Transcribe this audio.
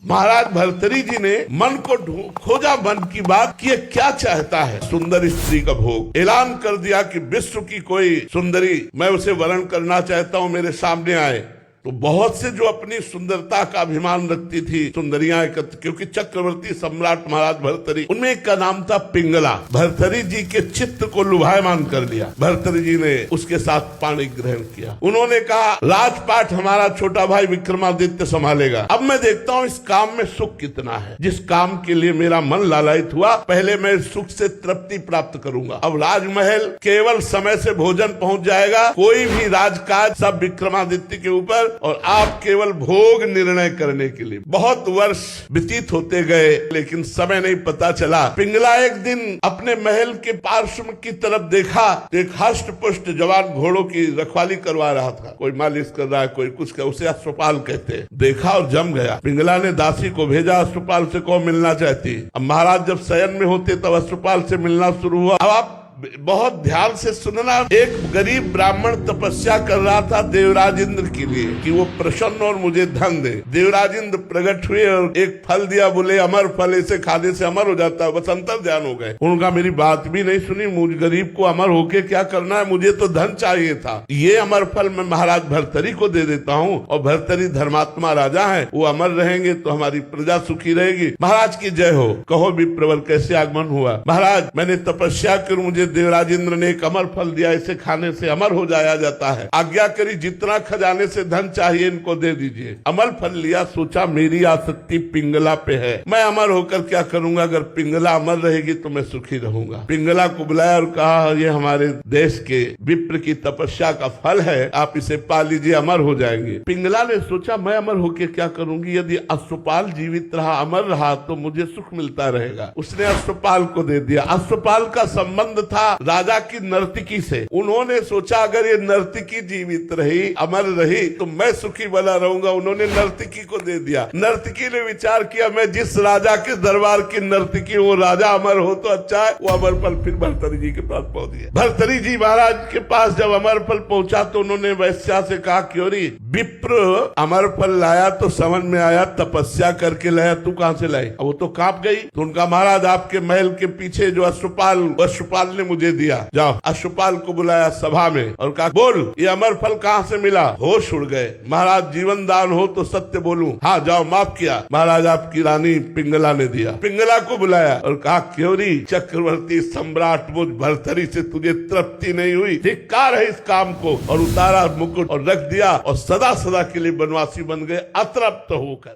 महाराज भर्तरी जी ने मन को खोजा, मन की बात कि ये क्या चाहता है। सुंदर स्त्री का भोग ऐलान कर दिया कि विश्व की कोई सुंदरी मैं उसे वरण करना चाहता हूँ, मेरे सामने आए। तो बहुत से जो अपनी सुंदरता का अभिमान रखती थी सुंदरियां एकत्र, क्योंकि चक्रवर्ती सम्राट महाराज भर्तरी, उनमें एक का नाम था पिंगला। भर्तरी जी के चित्त को लुभायमान कर दिया। भर्तरी जी ने उसके साथ पाणी ग्रहण किया। उन्होंने कहा राजपाट हमारा छोटा भाई विक्रमादित्य संभालेगा। अब मैं देखता हूँ इस काम में सुख कितना है। जिस काम के लिए मेरा मन लालायित हुआ, पहले मैं सुख से तृप्ति प्राप्त करूंगा। अब राजमहल केवल समय से भोजन पहुंच जाएगा, कोई भी राजकाज सब विक्रमादित्य के ऊपर, और आप केवल भोग निर्णय करने के लिए। बहुत वर्ष व्यतीत होते गए, लेकिन समय नहीं पता चला। पिंगला एक दिन अपने महल के पार्श्व की तरफ देखा, एक हष्ट पुष्ट जवान घोड़ों की रखवाली करवा रहा था। कोई मालिश कर रहा है, कोई कुछ कर, उसे अश्वपाल कहते हैं। देखा और जम गया। पिंगला ने दासी को भेजा, अश्वपाल से कौन मिलना चाहती। अब महाराज जब शयन में होते तब अश्वपाल से मिलना शुरू हुआ। अब आप बहुत ध्यान से सुनना। एक गरीब ब्राह्मण तपस्या कर रहा था देवराज इंद्र के लिए कि वो प्रसन्न और मुझे धन दे। देवराज इंद्र प्रकट हुए और एक फल दिया, बोले अमर फल, इसे खाने से अमर हो जाता है। बस अंतर ध्यान हो गए। उनका मेरी बात भी नहीं सुनी। मुझ गरीब को अमर होके क्या करना है, मुझे तो धन चाहिए था। ये अमर फल मैं महाराज भर्तरी को दे देता हूँ, और भर्तरी धर्मात्मा राजा है, वो अमर रहेंगे तो हमारी प्रजा सुखी रहेगी। महाराज की जय हो। कहो विप्रवर कैसे आगमन हुआ। महाराज मैंने तपस्या कर मुझे देवराज इंद्र ने एक अमर फल दिया, इसे खाने से अमर हो जाया जाता है। आज्ञा करी जितना खजाने से धन चाहिए इनको दे दीजिए। अमर फल लिया, सोचा मेरी आसक्ति पिंगला पे है, मैं अमर होकर क्या करूंगा। अगर पिंगला अमर रहेगी तो मैं सुखी रहूंगा। पिंगला को बुलाया और कहा ये हमारे देश के विप्र की तपस्या का फल है, आप इसे पा लीजिए, अमर हो जाएंगे। पिंगला ने सोचा मैं अमर होकर क्या करूंगी, यदि अश्वपाल जीवित रहा, अमर रहा तो मुझे सुख मिलता रहेगा। उसने अश्वपाल को दे दिया। अश्वपाल का संबंध था राजा की नर्तकी से। उन्होंने सोचा अगर ये नर्तकी जीवित रही, अमर रही, तो मैं सुखी बना रहूंगा। उन्होंने नर्तकी को दे दिया। नर्तकी ने विचार किया मैं जिस राजा के दरबार की नर्तकी, वो राजा अमर हो तो अच्छा है। वो अमर फल फिर भर्तरी जी के पास पहुंच गया। भर्तरी जी महाराज के पास जब अमर फल पहुंचा तो उन्होंने वैश्या से कहा क्योरी विप्र अमर फल लाया तो समझ में आया तपस्या करके लाया, तू कहां से लाई। वो तो कांप गई। तो उनका महाराज आपके महल के पीछे जो अश्वपाल ने मुझे दिया। जाओ। अश्वपाल को बुलाया सभा में और कहा बोल ये अमर फल कहाँ से मिला। होश उड़ गए। महाराज जीवन दान हो तो सत्य बोलूं। हाँ जाओ, माफ किया। महाराज आपकी रानी पिंगला ने दिया। पिंगला को बुलाया और कहा क्योरी चक्रवर्ती सम्राट मुझ भर्तरी से तुझे तृप्ति नहीं हुई, धिक्कार है इस काम को। और उतारा मुकुट और रख दिया और सदा सदा के लिए बनवासी बन गए अतृप्त होकर।